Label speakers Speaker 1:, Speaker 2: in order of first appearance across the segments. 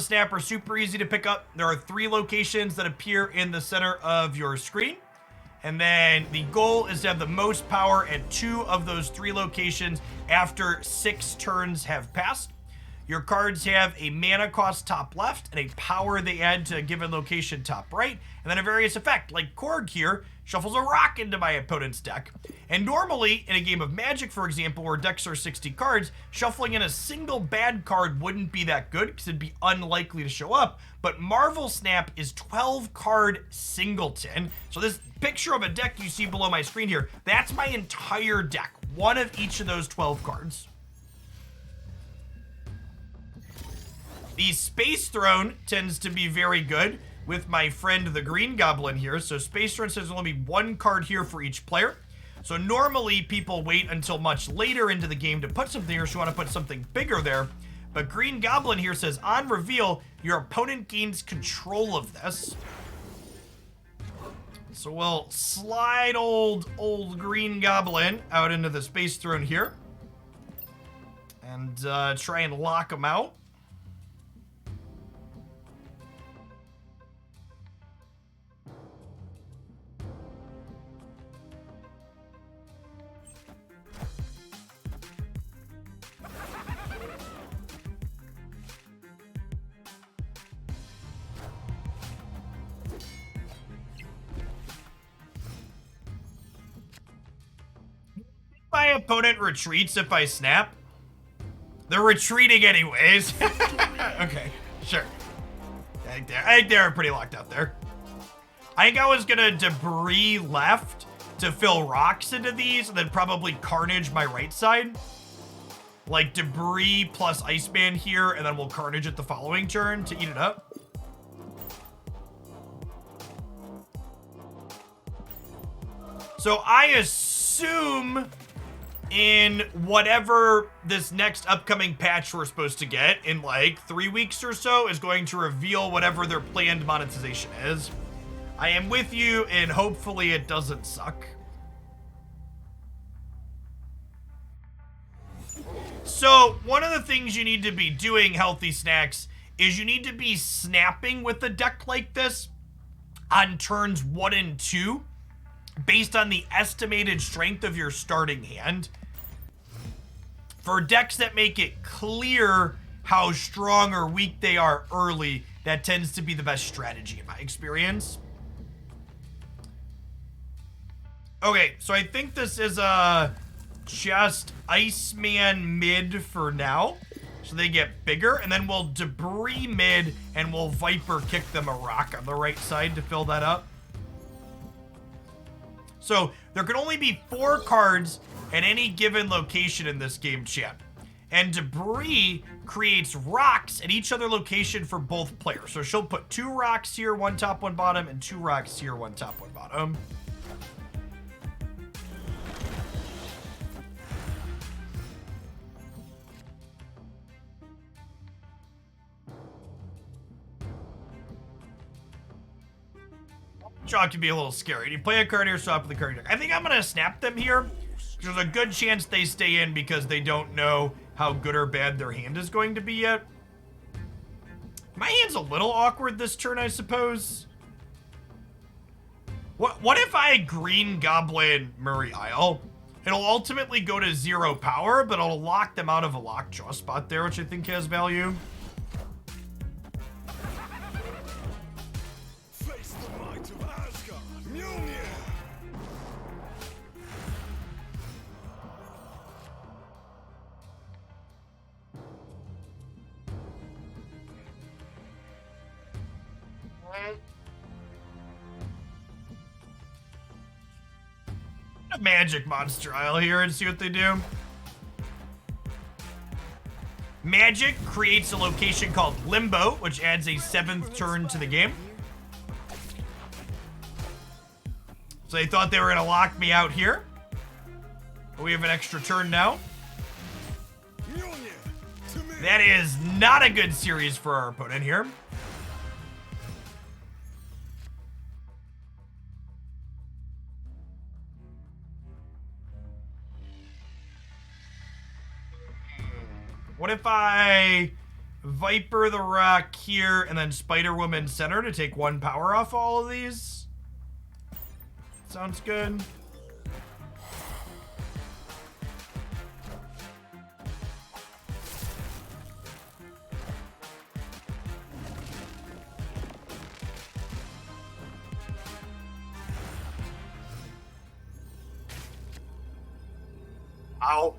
Speaker 1: Snap are super easy to pick up. There are 3 locations that appear in the center of your screen. And then the goal is to have the most power at 2 of those 3 locations after 6 turns have passed. Your cards have a mana cost top left and a power they add to a given location top right, and then a various effect, like Korg here, shuffles a rock into my opponent's deck. And normally, in a game of Magic, for example, where decks are 60 cards, shuffling in a single bad card wouldn't be that good because it'd be unlikely to show up. But Marvel Snap is 12 card singleton. So this picture of a deck you see below my screen here, that's my entire deck. One of each of those 12 cards. The Space Throne tends to be very good with my friend the Green Goblin here. So Space Throne says there's only 1 card here for each player. So normally people wait until much later into the game to put something here, so you want to put something bigger there. But Green Goblin here says, on reveal, your opponent gains control of this. So we'll slide old Green Goblin out into the Space Throne here. And try and lock him out. My opponent retreats if I snap. They're retreating anyways. Okay, sure. I think they're pretty locked out there. I think I was gonna debris left to fill rocks into these and then probably carnage my right side. Like debris plus Iceman here, and then we'll carnage it the following turn to eat it up. So I assume in whatever this next upcoming patch we're supposed to get in like 3 weeks or so is going to reveal whatever their planned monetization is. I am with you, and hopefully it doesn't suck. So one of the things you need to be doing, Healthy Snacks, is you need to be snapping with a deck like this on turns 1 and 2 based on the estimated strength of your starting hand. For decks that make it clear how strong or weak they are early, that tends to be the best strategy in my experience. Okay, so I think this is just Iceman mid for now. So they get bigger, and then we'll debris mid, and we'll Viper kick them a rock on the right side to fill that up. So there can only be 4 cards at any given location in this game, chat. And debris creates rocks at each other location for both players. So she'll put 2 rocks here, 1 top, 1 bottom, and 2 rocks here, 1 top, 1 bottom. Draw can be a little scary. You play a card here, swap with the card deck. I think I'm going to snap them here. There's a good chance they stay in because they don't know how good or bad their hand is going to be yet. My hand's a little awkward this turn, I suppose. What if I Green Goblin Murray Isle? It'll ultimately go to 0 power, but it'll lock them out of a lockjaw spot there, which I think has value. A Magic Monster Isle here and see what they do. Magic creates a location called Limbo, which adds a 7th turn to the game. So they thought they were gonna lock me out here. But we have an extra turn now. That is not a good series for our opponent here. What if I Viper the Rock here, and then Spider Woman center to take 1 power off all of these. Sounds good. Ow.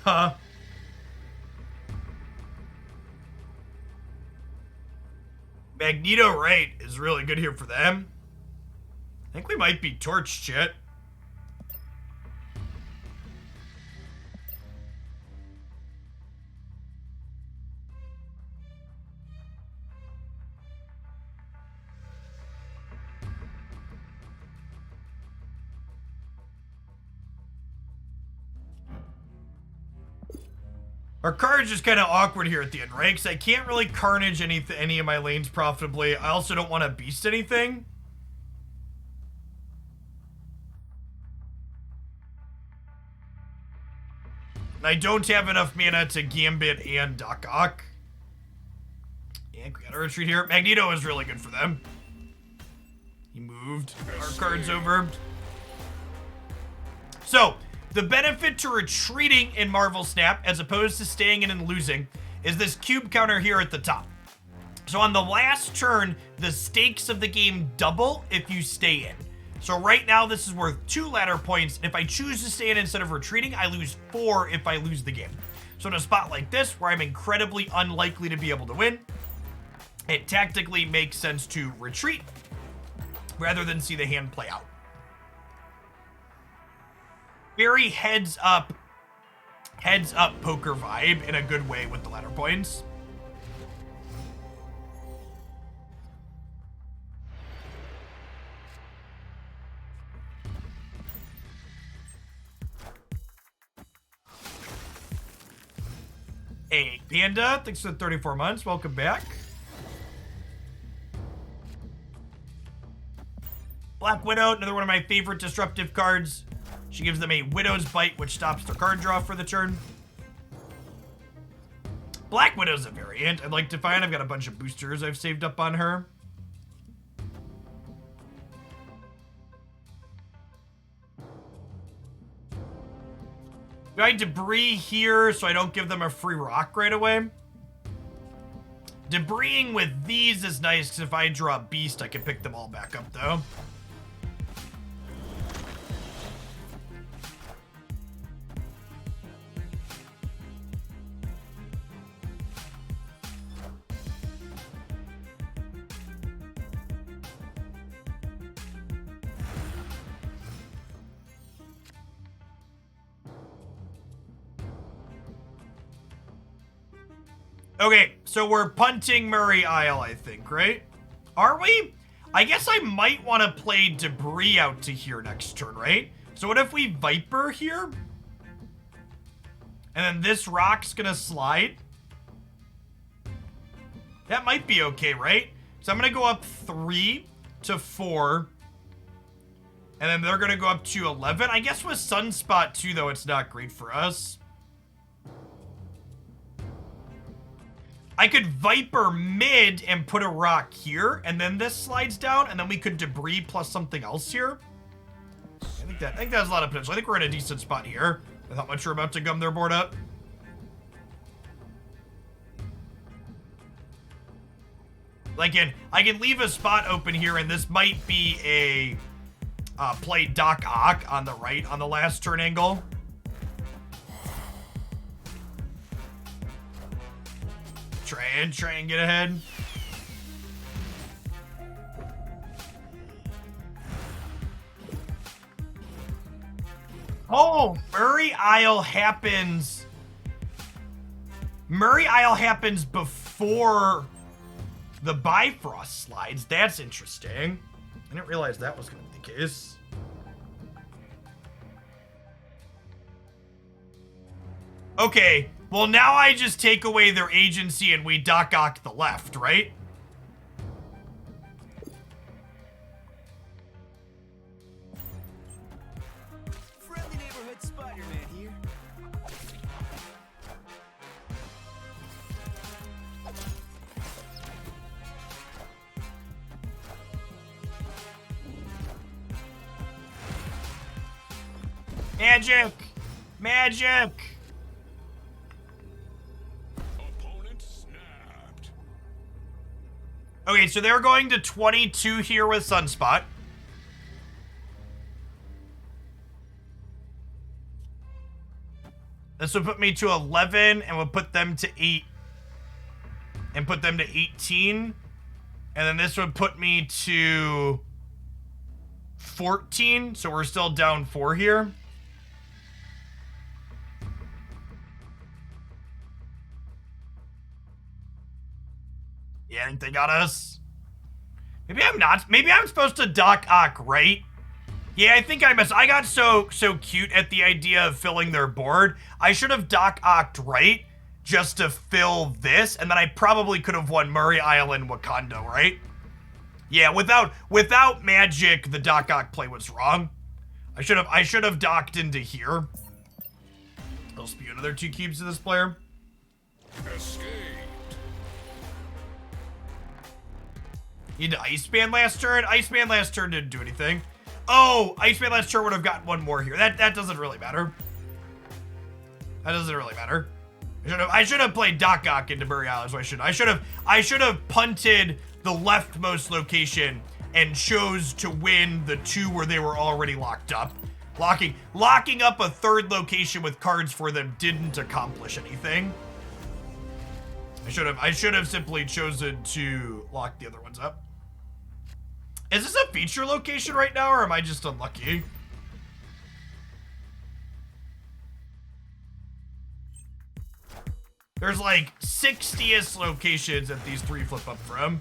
Speaker 1: Huh. Magneto right is really good here for them. I think we might be torched, shit. Our carnage is kind of awkward here at the end, right? Because I can't really carnage any of my lanes profitably. I also don't want to beast anything. And I don't have enough mana to Gambit and Doc Ock. And we gotta retreat here. Magneto is really good for them. He moved our cards over. So, the benefit to retreating in Marvel Snap, as opposed to staying in and losing, is this cube counter here at the top. So on the last turn, the stakes of the game double if you stay in. So right now, this is worth 2 ladder points. If I choose to stay in instead of retreating, I lose 4 if I lose the game. So in a spot like this, where I'm incredibly unlikely to be able to win, it tactically makes sense to retreat rather than see the hand play out. Very heads up poker vibe in a good way with the ladder points. Hey, Panda, thanks for the 34 months. Welcome back. Black Widow, another one of my favorite disruptive cards. She gives them a Widow's Bite, which stops their card draw for the turn. Black Widow's a variant I'd like to find. I've got a bunch of boosters I've saved up on her. Do I debris here so I don't give them a free rock right away? Debrising with these is nice because if I draw a beast, I can pick them all back up though. Okay, so we're punting Murray Isle, I think, right? Are we? I guess I might want to play Debris out to here next turn, right? So what if we Viper here? And then this rock's gonna slide? That might be okay, right? So I'm gonna go up 3 to 4. And then they're gonna go up to 11. I guess with Sunspot too, though, it's not great for us. I could Viper mid and put a rock here, and then this slides down, and then we could Debris plus something else here. I think that has a lot of potential. I think we're in a decent spot here. Without much we're about to gum their board up. I can leave a spot open here, and this might be a play Doc Ock on the right on the last turn angle. Try and get ahead. Oh, Murray Isle happens. Murray Isle happens before the Bifrost slides. That's interesting. I didn't realize that was going to be the case. Okay, well now I just take away their agency and we Doc Ock the left, right?
Speaker 2: Friendly neighborhood Spider-Man here.
Speaker 1: Magic! Magic!
Speaker 2: Opponent snapped.
Speaker 1: Okay, so they're going to 22 here with Sunspot. This would put me to 11 and would put them to 8. And put them to 18. And then this would put me to 14. So we're still down 4 here. Yeah, I think they got us. Maybe I'm not. Maybe I'm supposed to Doc Ock, right? Yeah, I think I missed. I got so cute at the idea of filling their board. I should have Doc Ocked right just to fill this, and then I probably could have won Murray Island, Wakanda, right? Yeah, without magic, the Doc Ock play was wrong. I should have docked into here. I'll spew another 2 cubes to this player.
Speaker 2: Escaped.
Speaker 1: Need to Iceman last turn. Iceman last turn didn't do anything. Oh, Iceman last turn would have gotten 1 more here. That doesn't really matter. That doesn't really matter. I should have played Doc Ock into Murray Island. I should have punted the leftmost location and chose to win the 2 where they were already locked up. Locking up a 3rd location with cards for them didn't accomplish anything. I should have simply chosen to lock the other ones up. Is this a feature location right now, or am I just unlucky? There's like 60th locations that these 3 flip up from.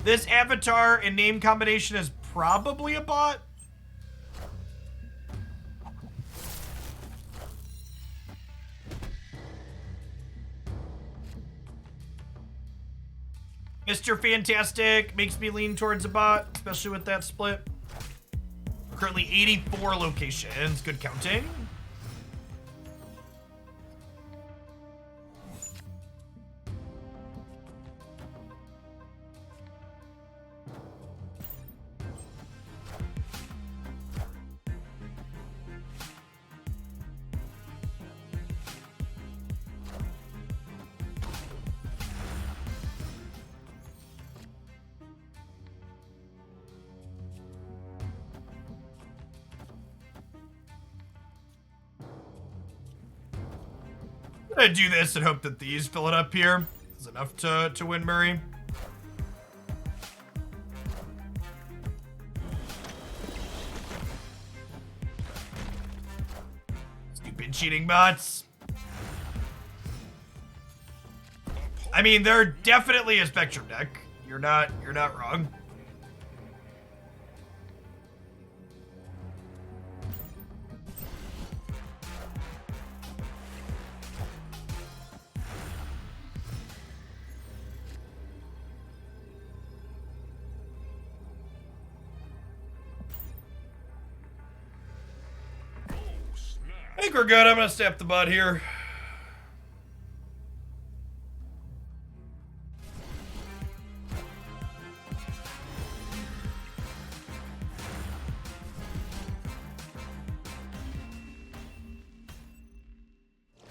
Speaker 1: This avatar and name combination is probably a bot. Mr. Fantastic makes me lean towards a bot, especially with that split. Currently 84 locations. Good counting. I'm gonna do this and hope that these fill it up here. Is enough to win Murray. Stupid cheating bots. I mean, they're definitely a Spectrum deck. You're not wrong. I think we're good. I'm gonna step the butt here.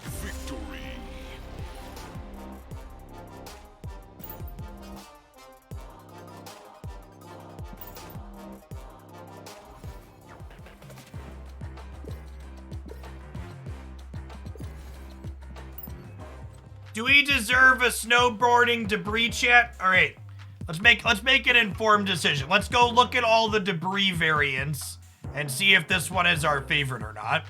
Speaker 2: Victory.
Speaker 1: Do we deserve a snowboarding debris chat? All right, let's make an informed decision. Let's go look at all the debris variants and see if this one is our favorite or not.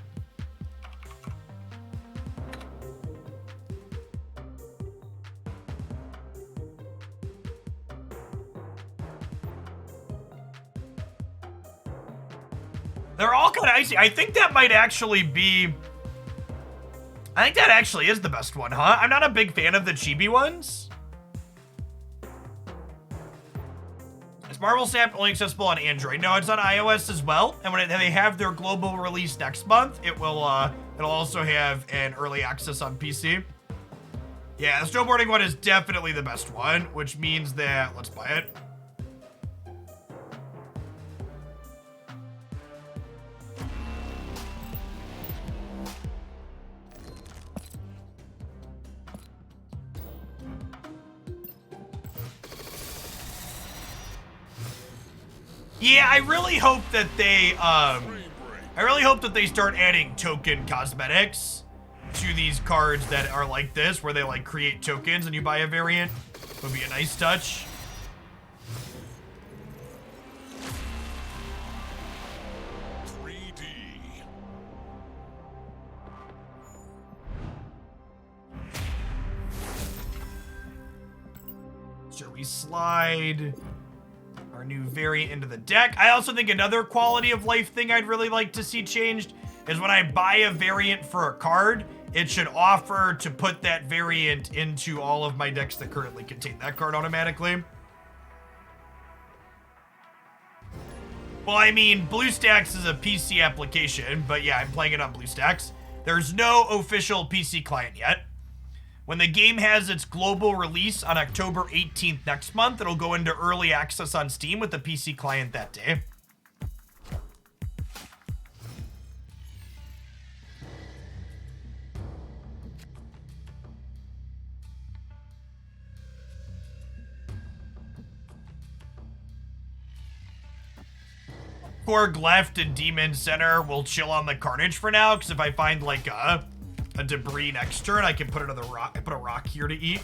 Speaker 1: They're all kind of icy. I think that might actually be... I think that actually is the best one, huh? I'm not a big fan of the chibi ones. Is Marvel Snap only accessible on Android? No, it's on iOS as well. And when they have their global release next month, it'll also have an early access on PC. Yeah, the snowboarding one is definitely the best one, which means that let's buy it. Yeah, I really hope that they,
Speaker 2: Frame break.
Speaker 1: I really hope that they start adding token cosmetics to these cards that are like this, where they like create tokens and you buy a variant. Would be a nice touch. So we slide our new variant into the deck. I also think another quality of life thing I'd really like to see changed is when I buy a variant for a card, it should offer to put that variant into all of my decks that currently contain that card automatically. Well, I mean, BlueStacks is a PC application, but yeah, I'm playing it on BlueStacks. There's no official PC client yet. When the game has its global release on October 18th next month, it'll go into early access on Steam with the PC client that day. Korg left and Demon Center will chill on the Carnage for now, because if I find like a debris next turn, I can put another rock. I put a rock here to eat.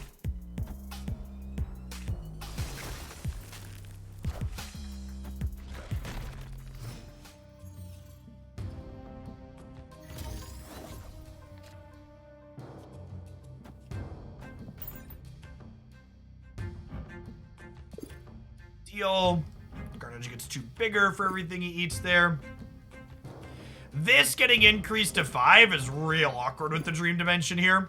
Speaker 1: Deal. Carnage gets too bigger for everything he eats there. This getting increased to 5 is real awkward with the Dream Dimension here.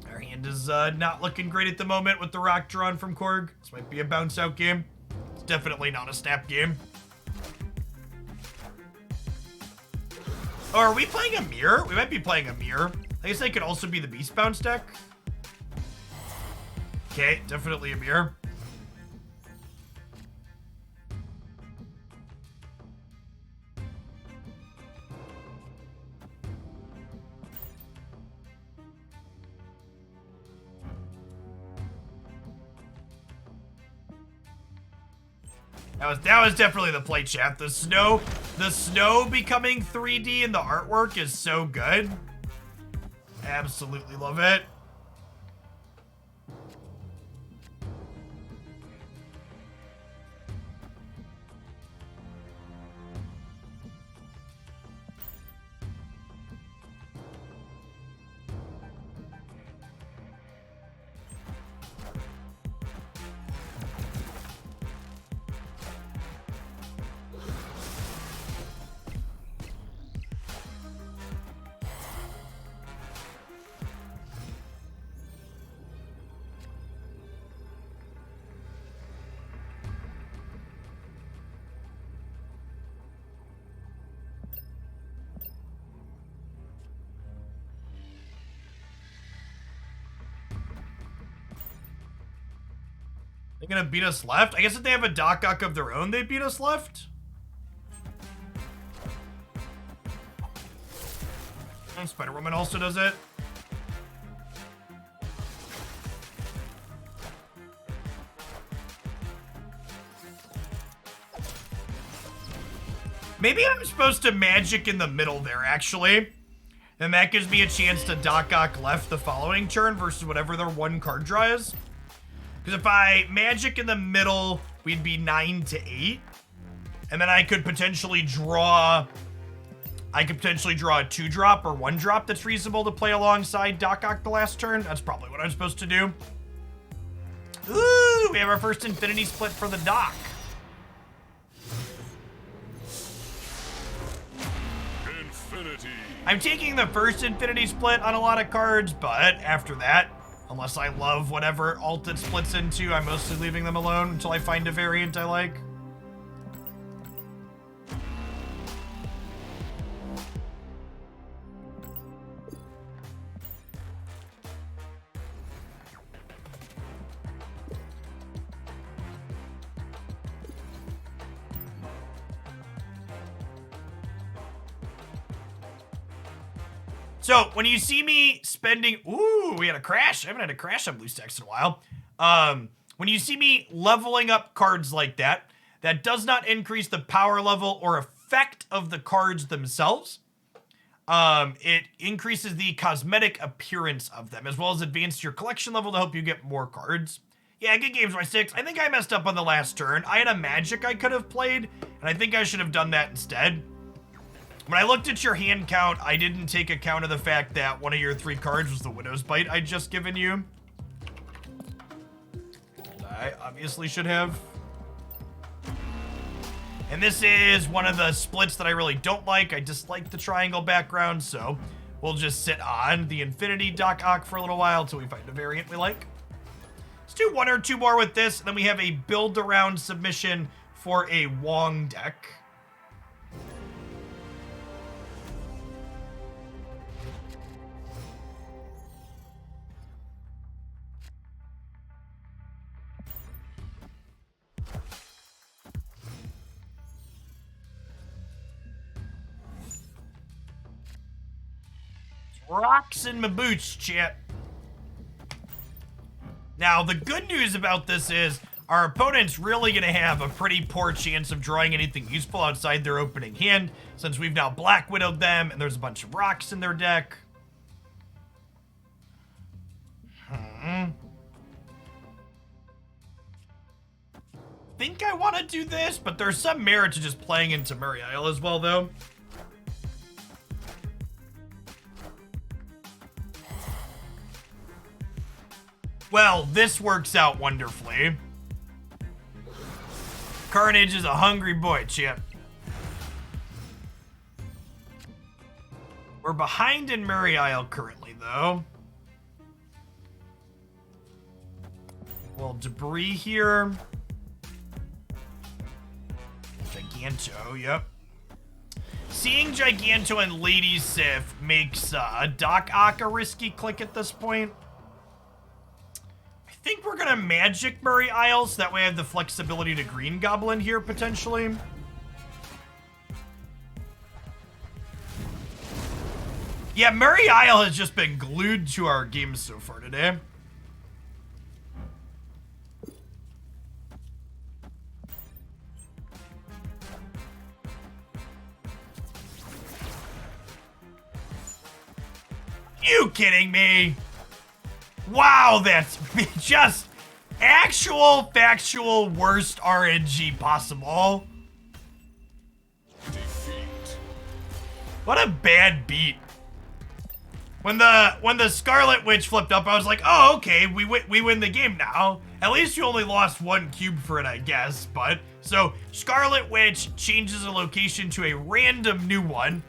Speaker 1: Our hand is not looking great at the moment with the rock drawn from Korg. This might be a bounce out game. It's definitely not a snap game. Oh, are we playing a mirror? We might be playing a mirror. I guess that could also be the Beast Bounce deck. Okay, definitely a mirror. That was definitely the play, chat. The snow becoming 3D in the artwork is so good. Absolutely love it. They're gonna beat us left? I guess if they have a Doc Ock of their own, they beat us left? And Spider-Woman also does it. Maybe I'm supposed to magic in the middle there, actually. And that gives me a chance to Doc Ock left the following turn versus whatever their one card draw is. Because if I magic in the middle, we'd be 9 to 8. And then I could potentially draw... a 2-drop or 1-drop that's reasonable to play alongside Doc Ock the last turn. That's probably what I'm supposed to do. Ooh, we have our first Infinity Split for the Doc.
Speaker 2: Infinity.
Speaker 1: I'm taking the first Infinity Split on a lot of cards, but after that, unless I love whatever alt it splits into, I'm mostly leaving them alone until I find a variant I like. So when you see me spending, ooh, we had a crash. I haven't had a crash on BlueStacks in a while. When you see me leveling up cards like that, that does not increase the power level or effect of the cards themselves. It increases the cosmetic appearance of them, as well as advance your collection level to help you get more cards. Yeah, good games by 6. I think I messed up on the last turn. I had a magic I could have played, and I think I should have done that instead. When I looked at your hand count, I didn't take account of the fact that one of your 3 cards was the Widow's Bite I'd just given you. I obviously should have. And this is one of the splits that I really don't like. I dislike the triangle background, so we'll just sit on the Infinity Doc Ock for a little while until we find a variant we like. Let's do 1 or 2 more with this, and then we have a build-around submission for a Wong deck. Rocks in my boots, chat. Now, the good news about this is our opponent's really going to have a pretty poor chance of drawing anything useful outside their opening hand, since we've now Black Widowed them and there's a bunch of rocks in their deck. Think I want to do this, but there's some merit to just playing into Murray Isle as well, though. Well, this works out wonderfully. Carnage is a hungry boy, chip. We're behind in Murray Isle currently, though. Well, debris here. Giganto, yep. Seeing Giganto and Lady Sif makes Doc Ock a risky click at this point. I think we're gonna Magic Murray Isle, so that way I have the flexibility to Green Goblin here, potentially. Yeah, Murray Isle has just been glued to our games so far today. You kidding me? Wow, that's just actual factual worst RNG possible.
Speaker 2: Defeat.
Speaker 1: What a bad beat. When the Scarlet Witch flipped up, I was like, oh, okay, we win the game now. At least you only lost 1 cube for it, I guess. But so Scarlet Witch changes a location to a random new one.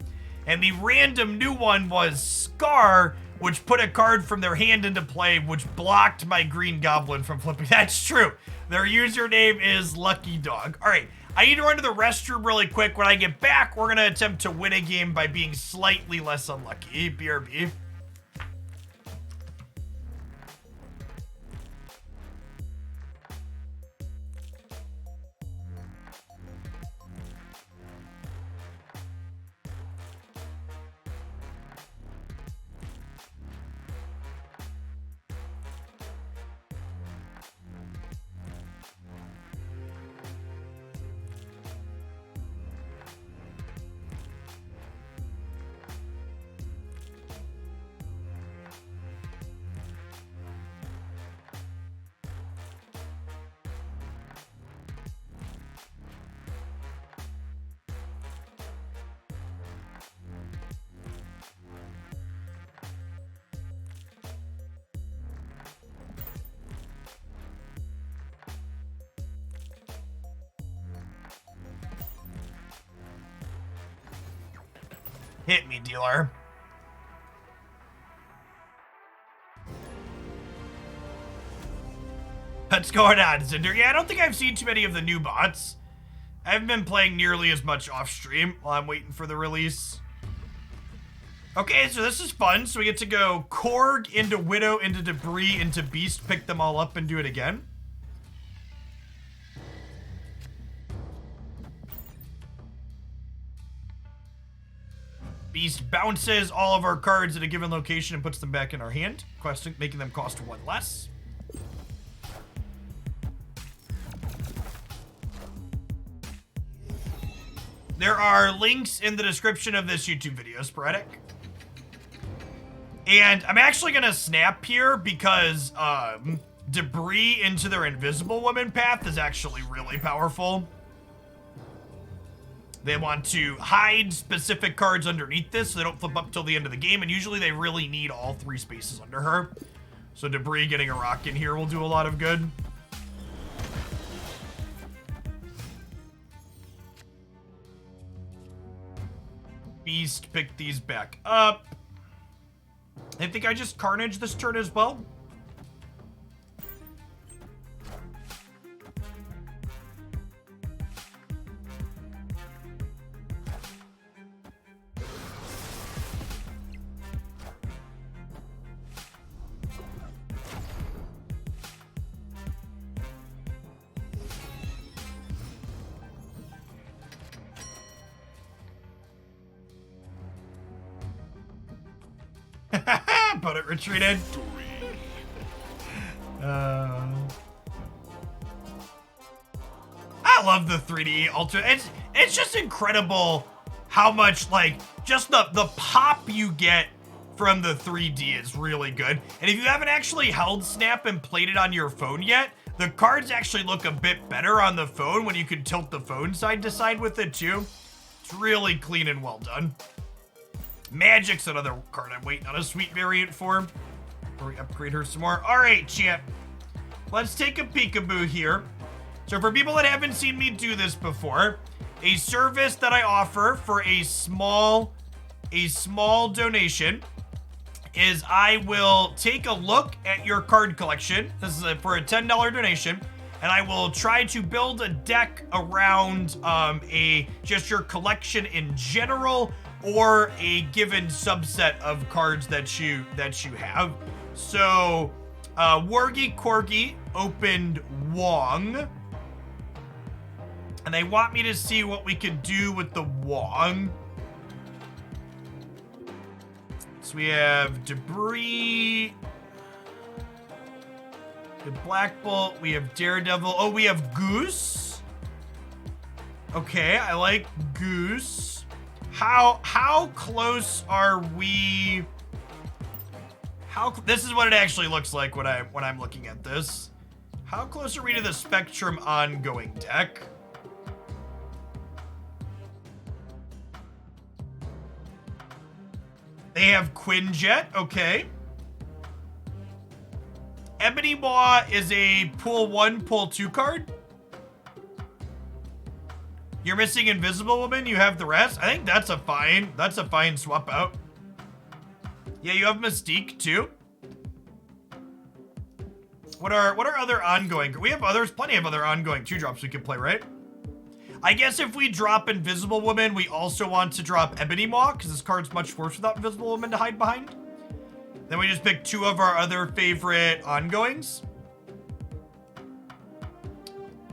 Speaker 1: And the random new one was Scar, which put a card from their hand into play, which blocked my Green Goblin from flipping. That's true. Their username is Lucky Dog. All right, I need to run to the restroom really quick. When I get back, we're going to attempt to win a game by being slightly less unlucky. BRB. Hit me, dealer. What's going on, Cinder? Yeah, I don't think I've seen too many of the new bots. I haven't been playing nearly as much off stream while I'm waiting for the release. Okay, so this is fun. So we get to go Korg into Widow, into Debris, into Beast, pick them all up and do it again. Beast bounces all of our cards at a given location and puts them back in our hand, making them cost 1 less. There are links in the description of this YouTube video, Sporadic. And I'm actually gonna snap here because debris into their Invisible Woman path is actually really powerful. They want to hide specific cards underneath this so they don't flip up till the end of the game, and usually they really need all 3 spaces under her. So debris getting a rock in here will do a lot of good. Beast, pick these back up. I think I just Carnage this turn as well. But it retreated. I love the 3D Ultra. It's just incredible how much, like, just the pop you get from the 3D is really good. And if you haven't actually held Snap and played it on your phone yet, the cards actually look a bit better on the phone when you can tilt the phone side to side with it too. It's really clean and well done. Magic's another card I'm waiting on a sweet variant for. Before we upgrade her some more. All right, champ. Let's take a peekaboo here. So for people that haven't seen me do this before, a service that I offer for a small donation is I will take a look at your card collection. This is for a $10 donation. And I will try to build a deck around just your collection in general, or a given subset of cards that you have. So, Wargy Corgi opened Wong, and they want me to see what we could do with the Wong. So we have Debris, we have Black Bolt, we have Daredevil. Oh, we have Goose. Okay, I like Goose. How close are we? This is what it actually looks like when I'm looking at this. How close are we to the Spectrum ongoing deck? They have Quinjet, okay. Ebony Maw is a pull 1, pull 2 card. You're missing Invisible Woman, you have the rest. I think that's a fine swap out. Yeah, you have Mystique too. What are other ongoing? We have plenty of other ongoing 2-drops we could play, right? I guess if we drop Invisible Woman, we also want to drop Ebony Maw, because this card's much worse without Invisible Woman to hide behind. Then we just pick 2 of our other favorite ongoings.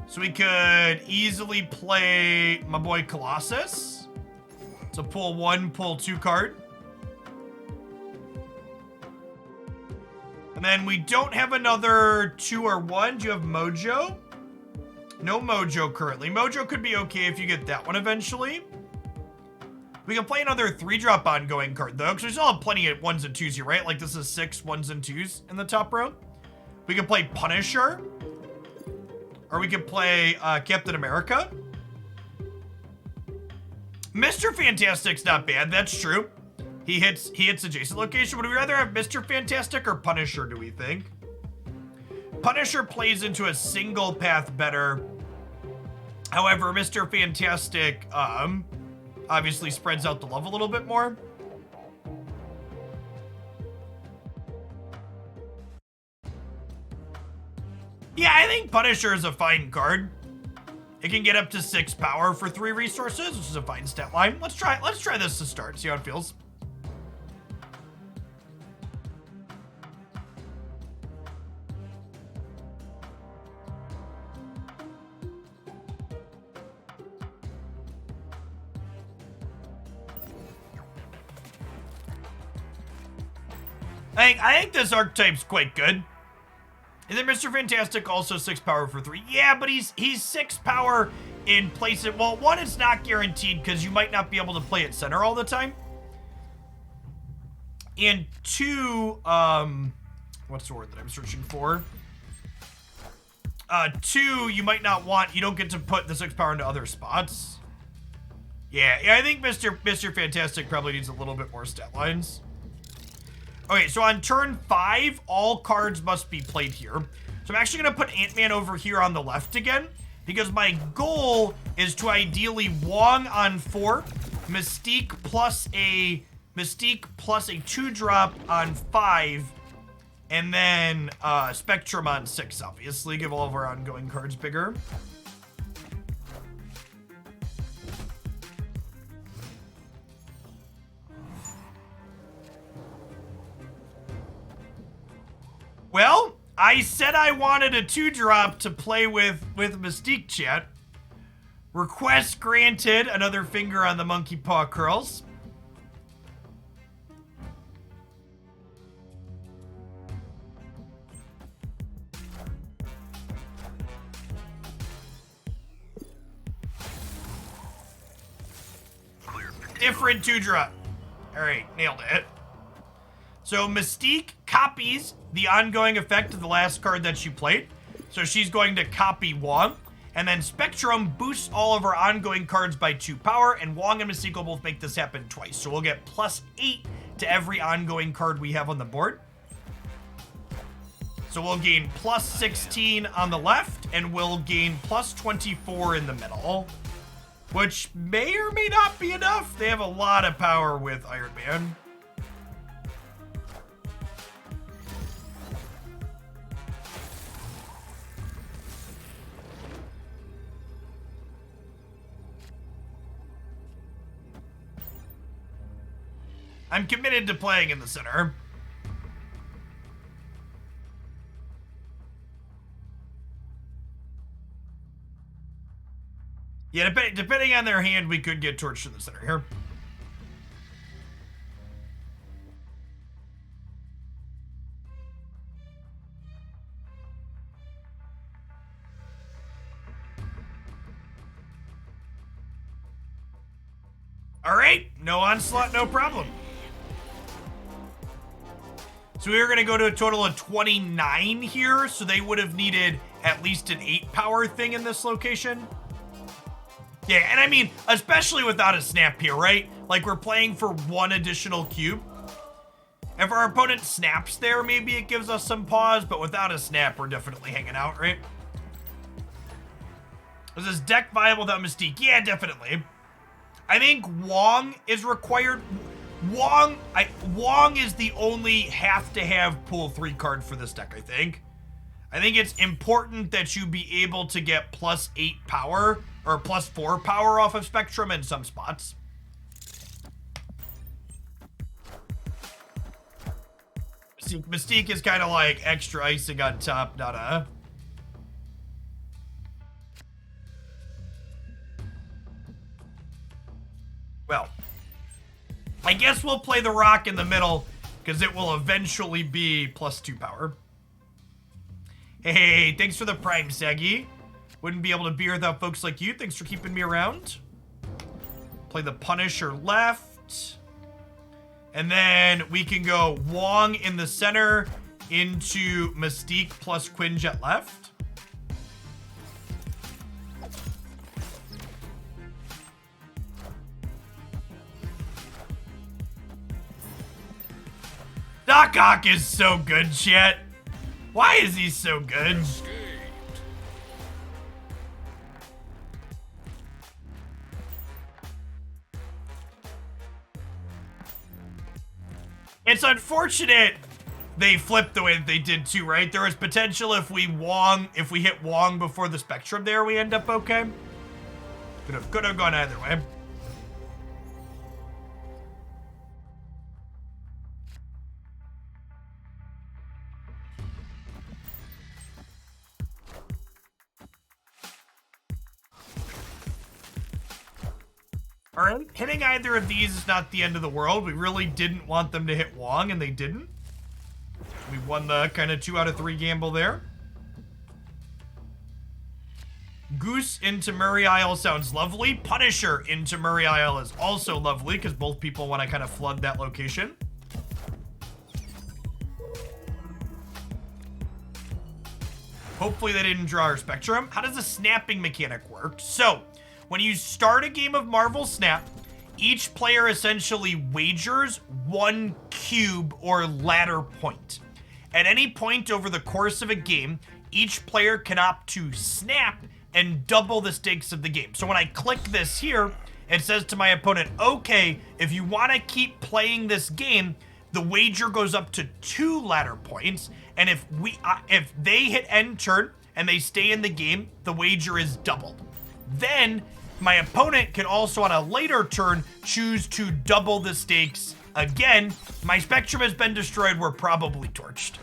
Speaker 1: So we could easily play my boy Colossus. It's a pull 1, pull 2 card. And then we don't have another 2 or 1. Do you have Mojo? No Mojo currently. Mojo could be okay if you get that one eventually. We can play another 3-drop ongoing card though, because we still have plenty of 1s and 2s here, right? Like this is 6 1s and 2s in the top row. We can play Punisher. Or we could play Captain America. Mr. Fantastic's not bad, that's true. He hits adjacent location. Would we rather have Mr. Fantastic or Punisher, do we think? Punisher plays into a single path better. However, Mr. Fantastic obviously spreads out the love a little bit more. Yeah, I think Punisher is a fine card. It can get up to 6 power for 3 resources, which is a fine stat line. Let's try this to start, see how it feels. I think this archetype's quite good. Isn't Mr. Fantastic also 6 power for 3? Yeah, but he's 6 power in places. Well, one, it's not guaranteed because you might not be able to play at center all the time. And two, what's the word that I'm searching for? Two, you might not want, you don't get to put the 6 power into other spots. Yeah, I think Mr. Fantastic probably needs a little bit more stat lines. Okay, so on turn 5, all cards must be played here. So I'm actually going to put Ant-Man over here on the left again, because my goal is to ideally Wong on 4, Mystique plus a 2-drop on 5, and then Spectrum on 6, obviously. Give all of our ongoing cards bigger. Well, I said I wanted a 2-drop to play with Mystique, chat. Request granted. Another finger on the monkey paw curls. Different 2-drop. All right, nailed it. So Mystique copies the ongoing effect of the last card that she played. So she's going to copy Wong. And then Spectrum boosts all of our ongoing cards by 2 power. And Wong and Mystique will both make this happen twice. So we'll get +8 to every ongoing card we have on the board. So we'll gain +16 on the left. And we'll gain +24 in the middle. Which may or may not be enough. They have a lot of power with Iron Man. I'm committed to playing in the center. Yeah, depending on their hand, we could get torched in the center here. All right, no onslaught, no problem. So we were going to go to a total of 29 here, so they would have needed at least an 8 power thing in this location. Yeah, and I mean, especially without a snap here, right? Like, we're playing for 1 additional cube. If our opponent snaps there, maybe it gives us some pause, but without a snap, we're definitely hanging out, right? Is this deck viable without Mystique? Yeah, definitely. I think Wong is required. Wong is the only have-to-have pool 3 card for this deck, I think. I think it's important that you be able to get +8 power or +4 power off of Spectrum in some spots. Mystique is kind of like extra icing on top, not a... Well, I guess we'll play the rock in the middle because it will eventually be +2 power. Hey, thanks for the prime, Saggy. Wouldn't be able to be without folks like you. Thanks for keeping me around. Play the Punisher left. And then we can go Wong in the center into Mystique plus Quinjet left. Doc Ock is so good, chat. Why is he so good? It's unfortunate they flipped the way that they did too, right? There was potential if we hit Wong before the Spectrum there, we end up okay. Could have gone either way. Alright, hitting either of these is not the end of the world. We really didn't want them to hit Wong, and they didn't. We won the kind of 2 out of 3 gamble there. Goose into Murray Isle sounds lovely. Punisher into Murray Isle is also lovely because both people want to kind of flood that location. Hopefully they didn't draw our Spectrum. How does the snapping mechanic work? So, when you start a game of Marvel Snap, each player essentially wagers 1 cube or ladder point. At any point over the course of a game, each player can opt to snap and double the stakes of the game. So when I click this here, it says to my opponent, okay, if you want to keep playing this game, the wager goes up to 2 ladder points, and if they hit end turn and they stay in the game, the wager is doubled. Then my opponent can also on a later turn choose to double the stakes again. My Spectrum has been destroyed. We're probably torched.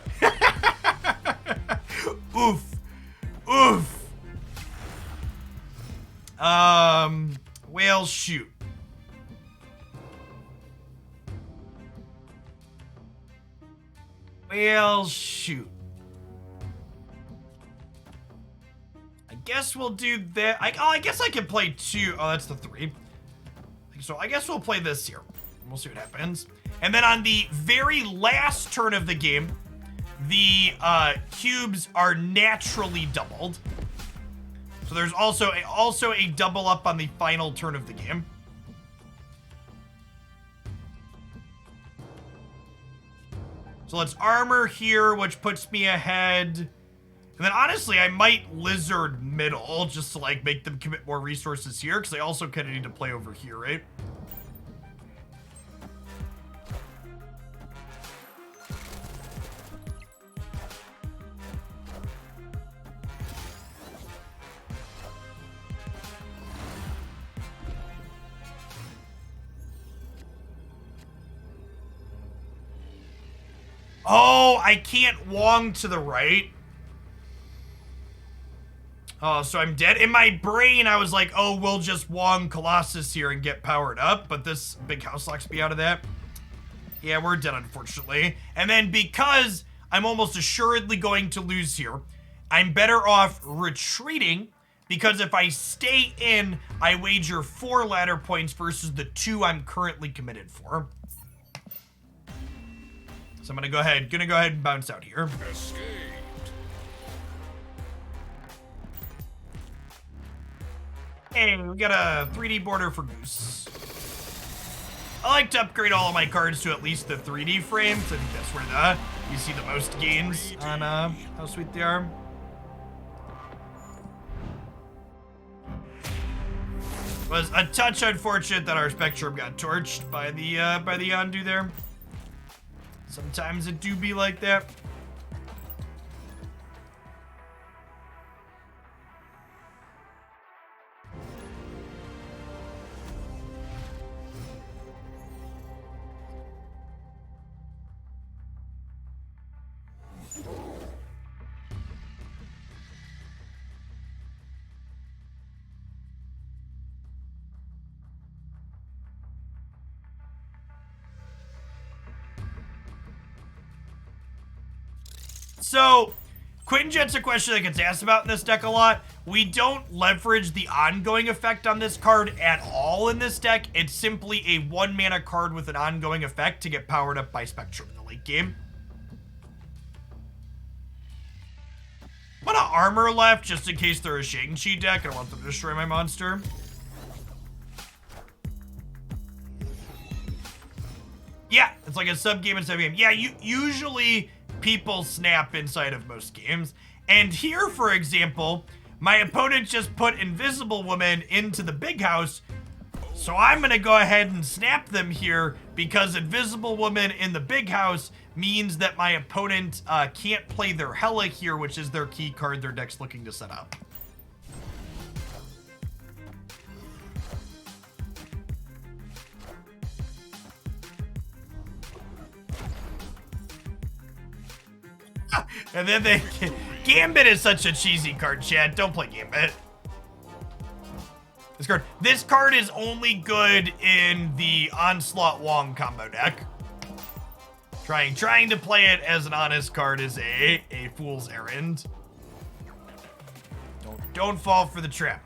Speaker 1: Oof. Oof. Well, shoot. Well, shoot. I guess we'll do that. I guess I can play 2. Oh, that's the 3. So I guess we'll play this here. We'll see what happens. And then on the very last turn of the game, the cubes are naturally doubled. So there's also a double up on the final turn of the game. So let's armor here, which puts me ahead. And then honestly, I might lizard middle just to like make them commit more resources here, because I also kind of need to play over here, right? Oh, I can't Wong to the right. Oh, so I'm dead. In my brain, I was like, oh, we'll just Wong Colossus here and get powered up, but this big house locks me out of that. Yeah, we're dead, unfortunately. And then because I'm almost assuredly going to lose here, I'm better off retreating, because if I stay in, I wager 4 ladder points versus the 2 I'm currently committed for. So I'm gonna go ahead and bounce out here.
Speaker 2: Escaped.
Speaker 1: Hey, we got a 3D border for Goose. I like to upgrade all of my cards to at least the 3D frames. I think that's where you see the most gains on how sweet they are. It was a touch unfortunate that our Spectrum got torched by the undo there. Sometimes it do be like that. So, Quinjet's a question that gets asked about in this deck a lot. We don't leverage the ongoing effect on this card at all in this deck. It's simply a 1-mana card with an ongoing effect to get powered up by Spectrum in the late game. I'm gonna armor left just in case they're a Shang-Chi deck. I don't want them to destroy my monster. Yeah, it's like a sub-game and sub-game. Yeah, usually people snap inside of most games. And here, for example, my opponent just put Invisible Woman into the big house, so I'm gonna go ahead and snap them here because Invisible Woman in the big house means that my opponent can't play their Hela here, which is their key card their deck's looking to set up. And then Gambit is such a cheesy card, Chad. Don't play Gambit. This card is only good in the Onslaught Wong combo deck. Trying to play it as an honest card is a fool's errand. Don't fall for the trap.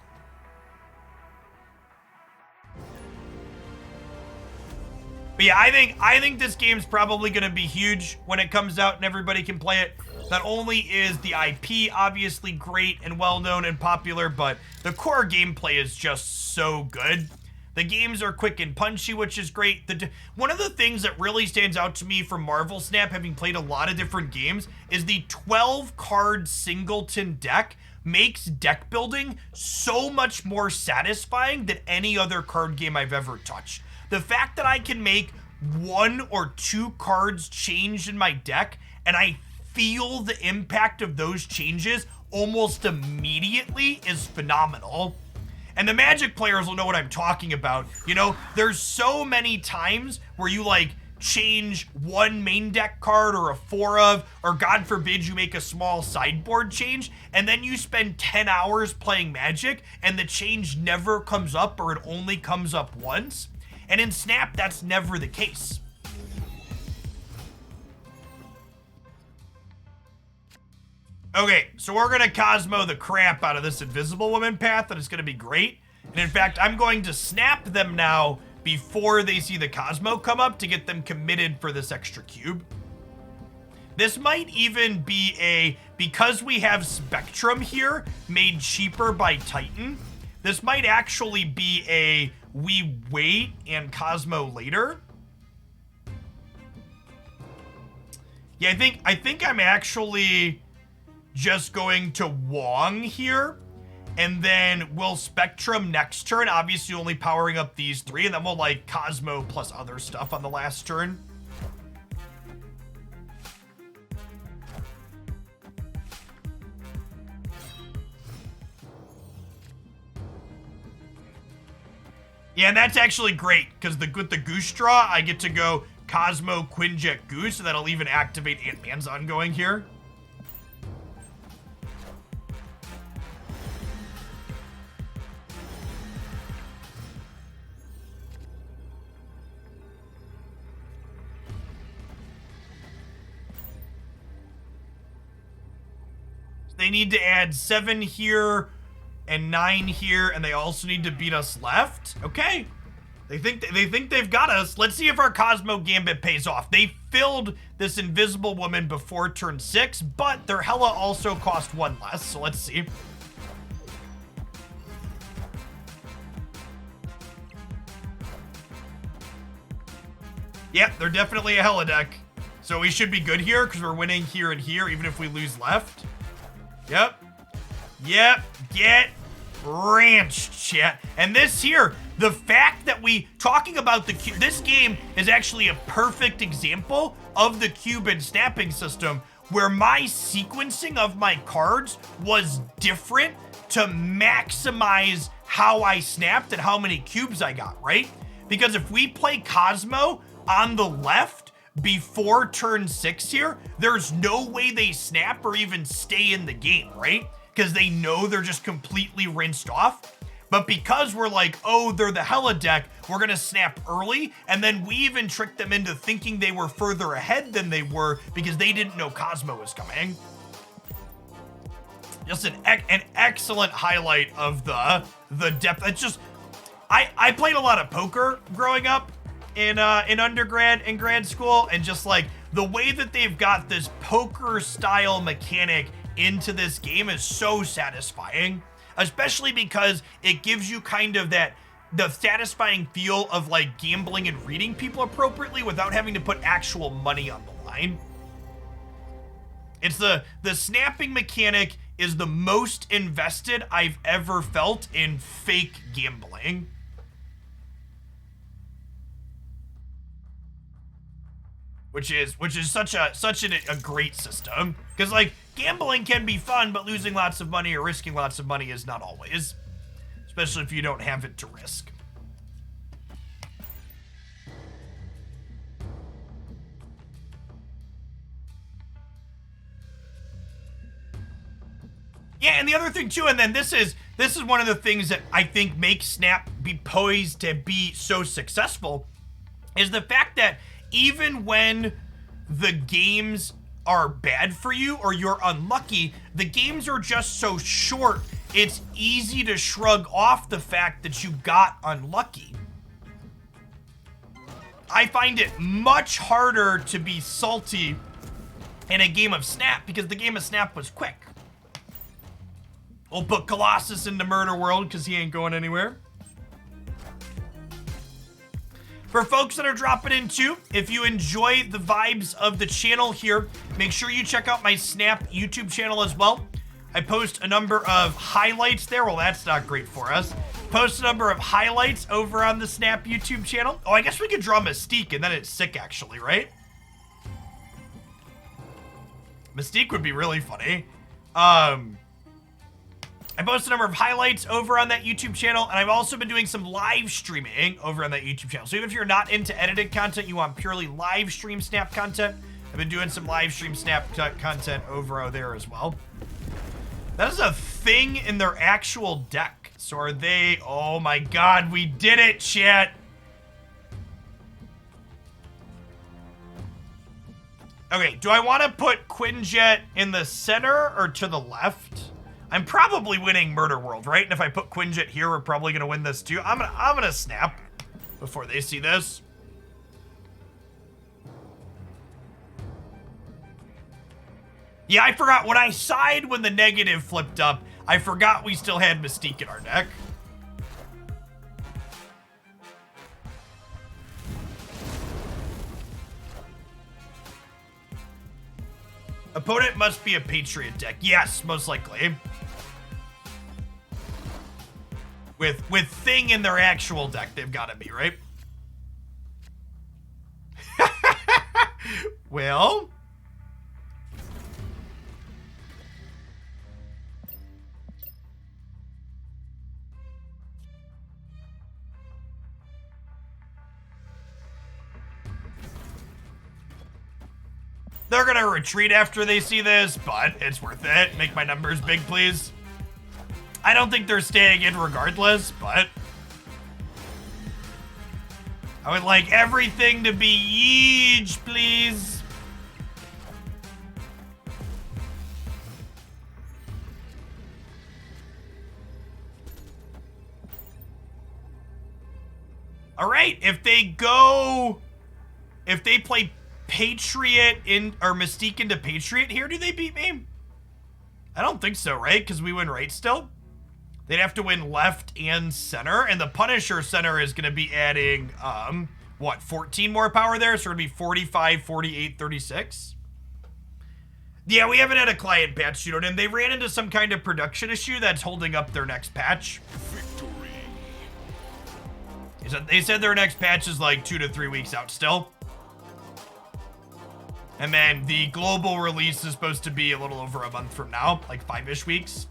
Speaker 1: But yeah, I think this game's probably going to be huge when it comes out and everybody can play it. Not only is the IP obviously great and well-known and popular, but the core gameplay is just so good. The games are quick and punchy, which is great. One of the things that really stands out to me from Marvel Snap, having played a lot of different games, is the 12-card singleton deck makes deck building so much more satisfying than any other card game I've ever touched. The fact that I can make 1 or 2 cards change in my deck, and I feel the impact of those changes almost immediately, is phenomenal. And the Magic players will know what I'm talking about. You know, there's so many times where you like change 1 main deck card or a 4 of, or God forbid you make a small sideboard change, and then you spend 10 hours playing Magic and the change never comes up, or it only comes up once. And in Snap, that's never the case. Okay, so we're gonna Cosmo the crap out of this Invisible Woman path, and it's gonna be great. And in fact, I'm going to snap them now before they see the Cosmo come up to get them committed for this extra cube. This might even be because we have Spectrum here, made cheaper by Titan, this might actually be we wait and Cosmo later. Yeah, I think I'm actually just going to Wong here, and then we'll Spectrum next turn, obviously only powering up these 3, and then we'll like Cosmo plus other stuff on the last turn. Yeah, and that's actually great, because with the Goose Draw, I get to go Cosmo Quinjet Goose, and that'll even activate Ant-Man's ongoing here. They need to add 7 here and 9 here, and they also need to beat us left. Okay. They think they've got us. Let's see if our Cosmo Gambit pays off. They filled this Invisible Woman before turn 6, but their Hela also cost 1 less, so let's see. Yep, they're definitely a Hela deck. So we should be good here, because we're winning here and here, even if we lose left. Yep. Yep. Get ranched, chat. And this here, the fact that talking about the cube, this game is actually a perfect example of the cube and snapping system, where my sequencing of my cards was different to maximize how I snapped and how many cubes I got, right? Because if we play Cosmo on the left before turn 6 here, there's no way they snap or even stay in the game, right? Because they know they're just completely rinsed off. But because we're like, oh, they're the Hela deck, we're gonna snap early, and then we even tricked them into thinking they were further ahead than they were because they didn't know Cosmo was coming. Just an excellent highlight of the depth. It's just, I played a lot of poker growing up in undergrad and grad school, and just like the way that they've got this poker style mechanic into this game is so satisfying, especially because it gives you kind of the satisfying feel of like gambling and reading people appropriately without having to put actual money on the line. It's the snapping mechanic is the most invested I've ever felt in fake gambling. Which is such a great system, because like gambling can be fun, but losing lots of money or risking lots of money is not always, especially if you don't have it to risk. Yeah, and the other thing too, and then this is one of the things that I think makes Snap be poised to be so successful, is the fact that even when the games are bad for you or you're unlucky, the games are just so short it's easy to shrug off the fact that you got unlucky. I find it much harder to be salty in a game of Snap because the game of Snap was quick. We'll put Colossus into Murder World because he ain't going anywhere. For folks that are dropping in too, if you enjoy the vibes of the channel here, make sure you check out my Snap YouTube channel as well. I post a number of highlights there. Well, that's not great for us. Post a number of highlights over on the Snap YouTube channel. Oh, I guess we could draw Mystique and then it's sick actually, right? Mystique would be really funny. I post a number of highlights over on that YouTube channel, and I've also been doing some live streaming over on that YouTube channel. So even if you're not into edited content, you want purely live stream Snap content, I've been doing some live stream Snap content over there as well. That is a thing in their actual deck. So are they... Oh my god, we did it, chat! Okay, do I want to put Quinjet in the center or to the left? I'm probably winning Murder World, right? And if I put Quinjet here, we're probably gonna win this too. I'm gonna snap before they see this. Yeah, I forgot when I sighed when the negative flipped up. I forgot we still had Mystique in our deck. Opponent must be a Patriot deck. Yes, most likely. With Thing in their actual deck, they've got to be, right? Well... They're gonna retreat after they see this, but it's worth it. Make my numbers big, please. I don't think they're staying in regardless, but... I would like everything to be huge, please. Alright, if they go... If they play Patriot in... Or Mystique into Patriot here, do they beat me? I don't think so, right? Because we win right still? They'd have to win left and center, and the Punisher center is going to be adding, what, 14 more power there? So it'll be 45, 48, 36. Yeah, we haven't had a client patch, you know, and they ran into some kind of production issue that's holding up their next patch.
Speaker 2: Victory.
Speaker 1: They said their next patch is like 2 to 3 weeks out still. And then the global release is supposed to be a little over a month from now, like 5-ish weeks.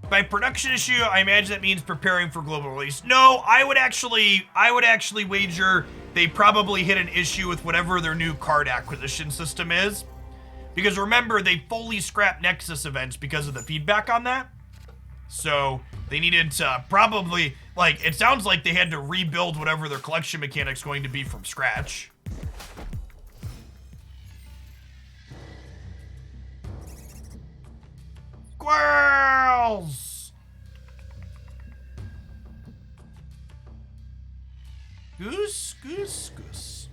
Speaker 1: By production issue, I imagine that means preparing for global release. No, I would actually wager they probably hit an issue with whatever their new card acquisition system is. Because remember, they fully scrapped Nexus events because of the feedback on that. So they needed to probably, like, it sounds like they had to rebuild whatever their collection mechanic's going to be from scratch. Squirrels! Goose, goose, goose.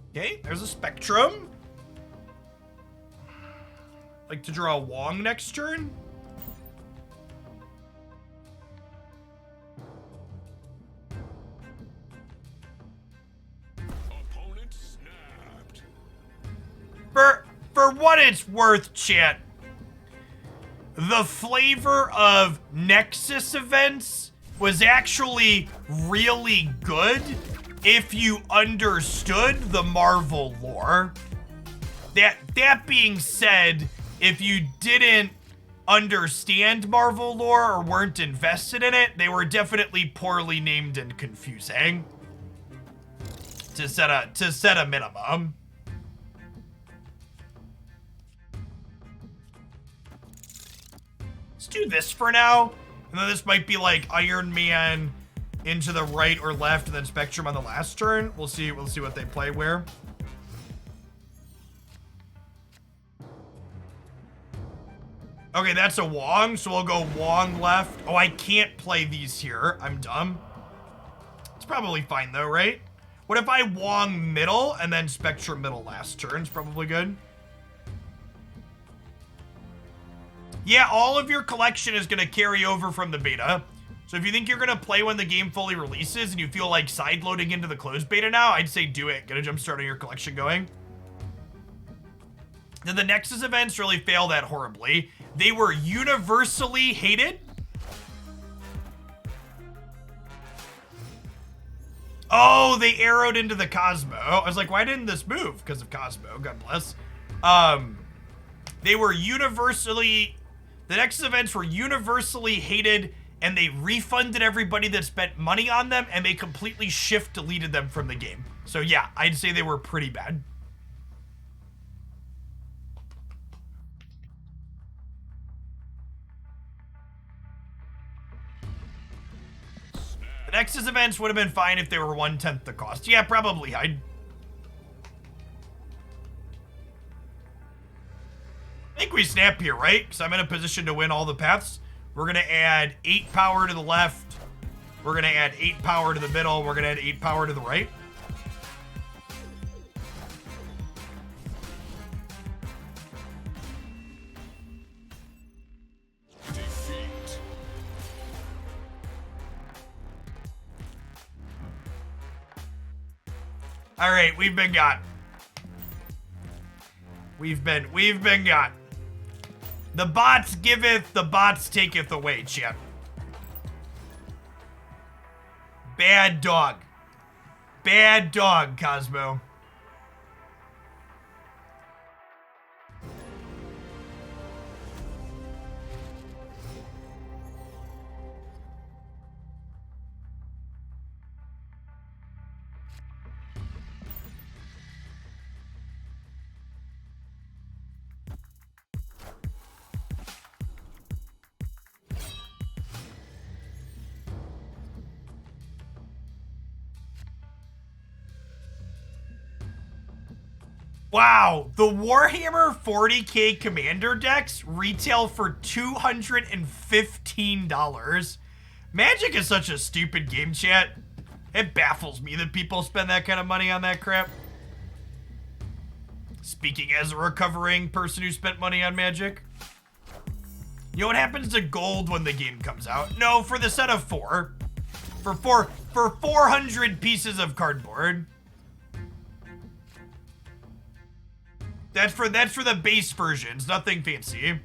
Speaker 1: Okay, there's a Spectrum. Like to draw a Wong next turn.
Speaker 2: Opponent snapped.
Speaker 1: For what it's worth, chat, the flavor of Nexus events was actually really good if you understood the Marvel lore. That being said, if you didn't understand Marvel lore or weren't invested in it, they were definitely poorly named and confusing. to set a minimum. Let's do this for now. And then this might be like Iron Man into the right or left, and then Spectrum on the last turn. We'll see what they play where. Okay, that's a Wong, so we'll go Wong left. Oh, I can't play these here. I'm dumb. It's probably fine though, right? What if I Wong middle and then Spectrum middle last turn? It's probably good. Yeah, all of your collection is gonna carry over from the beta. So if you think you're gonna play when the game fully releases and you feel like sideloading into the closed beta now, I'd say do it. Get a jump start on your collection going. Then the Nexus events really failed that horribly. They were universally hated. Oh, they arrowed into the Cosmo. I was like, why didn't this move? Because of Cosmo, God bless. They were universally, the Nexus events were universally hated, and they refunded everybody that spent money on them, and they completely shift deleted them from the game. So yeah, I'd say they were pretty bad. The Nexus events would have been fine if they were 1/10 the cost. Yeah, probably. I think we snap here, right? Because I'm in a position to win all the paths. We're going to add 8 power to the left. We're going to add 8 power to the middle. We're going to add 8 power to the right.
Speaker 2: Defeat.
Speaker 1: All right, we've been got. We've been got. The bots giveth, the bots taketh away, chat. Bad dog. Bad dog, Cosmo. Wow, the Warhammer 40k Commander decks retail for $215. Magic is such a stupid game, chat. It baffles me that people spend that kind of money on that crap. Speaking as a recovering person who spent money on Magic. You know what happens to gold when the game comes out? No, for the set of 4. For 400 pieces of cardboard. That's for the base versions, nothing fancy.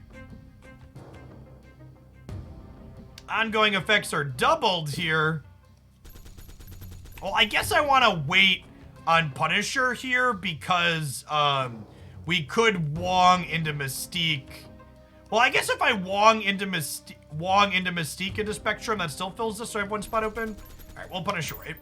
Speaker 1: Ongoing effects are doubled here. Well, I guess I want to wait on Punisher here because we could Wong into Mystique. Well, I guess if I Wong into Mystique into Spectrum, that still fills this, so I have one spot open. All right, we'll Punisher, right?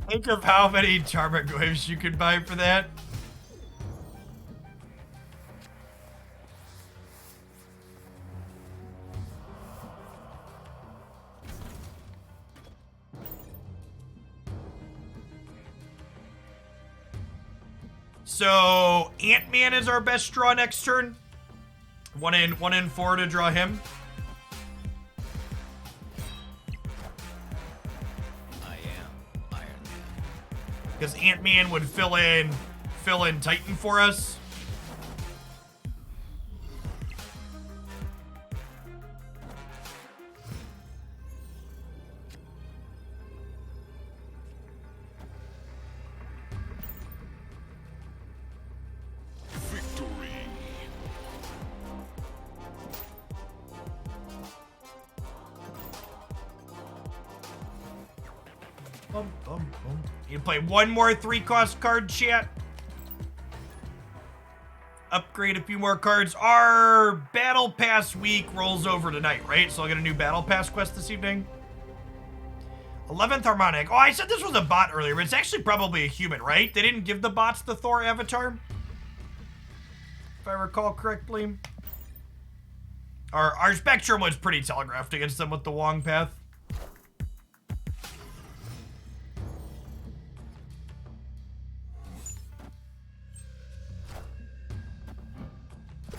Speaker 1: Think of how many Tarmogoyfs you could buy for that. So Ant-Man is our best draw next turn. 1 in 4 to draw him. Because Ant-Man would fill in Titan for us.
Speaker 2: Victory.
Speaker 1: You play one more 3-cost card, chat. Upgrade a few more cards. Our Battle Pass week rolls over tonight, right? So I'll get a new Battle Pass quest this evening. 11th Harmonic. Oh, I said this was a bot earlier, but it's actually probably a human, right? They didn't give the bots the Thor avatar? If I recall correctly. Our Spectrum was pretty telegraphed against them with the Wong path.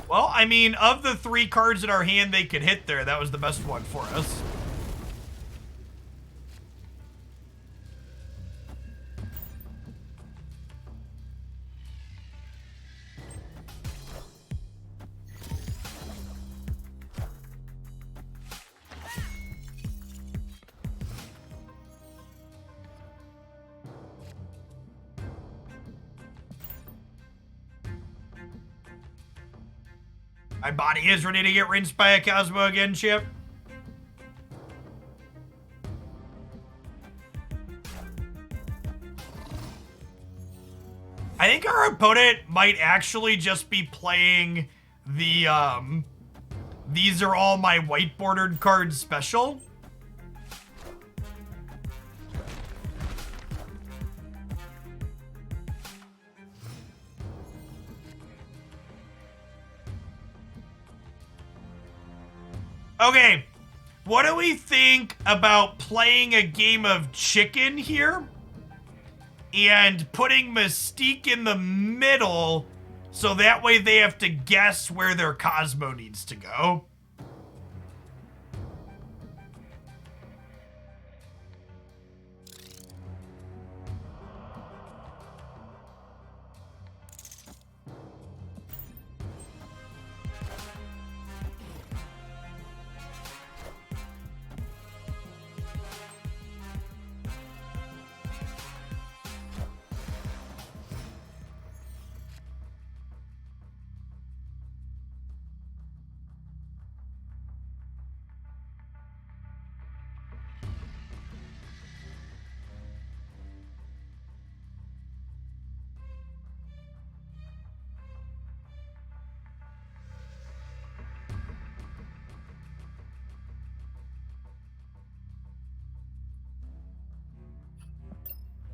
Speaker 1: Well, I mean, of the 3 cards in our hand they could hit there, that was the best one for us. My body is ready to get rinsed by a Cosmo again, Chip. I think our opponent might actually just be playing the, these are all my white bordered cards special. Okay, what do we think about playing a game of chicken here and putting Mystique in the middle so that way they have to guess where their Cosmo needs to go?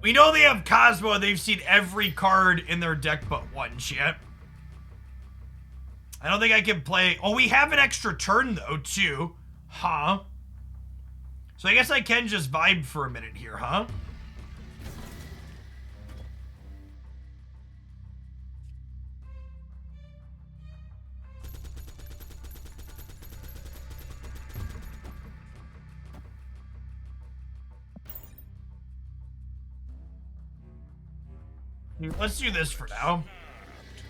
Speaker 1: We know they have Cosmo. They've seen every card in their deck but one, shit. I don't think I can play... Oh, we have an extra turn, though, too. Huh? So I guess I can just vibe for a minute here, huh? Let's do this for now.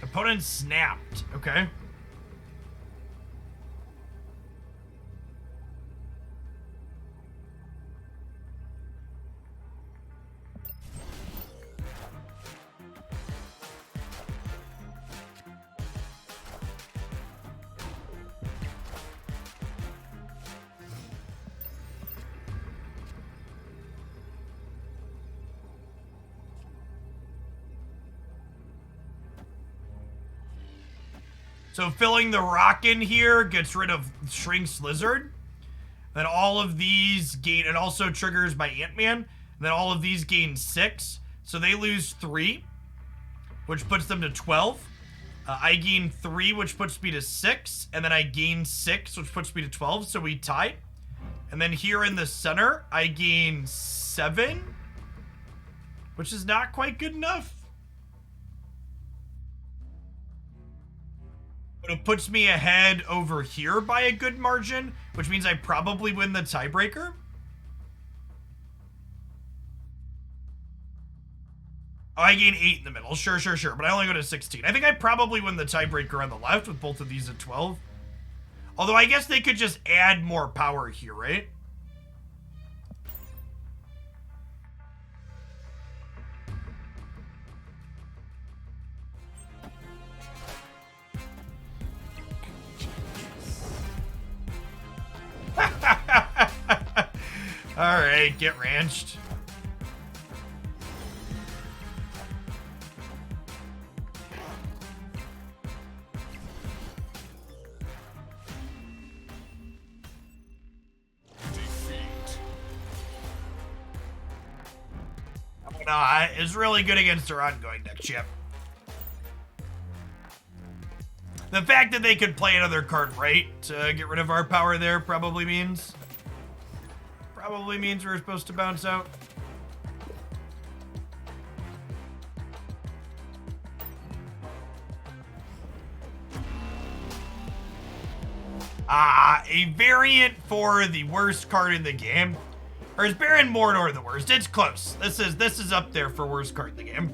Speaker 1: Opponent snapped. Okay. So filling the rock in here gets rid of Shrink's Lizard. Then all of these gain, it also triggers my Ant-Man. Then all of these gain 6. So they lose 3, which puts them to 12. I gain 3, which puts me to 6. And then I gain 6, which puts me to 12. So we tie. And then here in the center, I gain 7, which is not quite good enough. But it puts me ahead over here by a good margin, which means I probably win the tiebreaker. Oh, I gain 8 in the middle. Sure. But I only go to 16. I think I probably win the tiebreaker on the left with both of these at 12. Although I guess they could just add more power here, right? Alright, get ranched. is really good against our ongoing deck chip. The fact that they could play another card right to get rid of our power there probably means we're supposed to bounce out. A variant for the worst card in the game. Or is Baron Mordor the worst? It's close. This is up there for worst card in the game.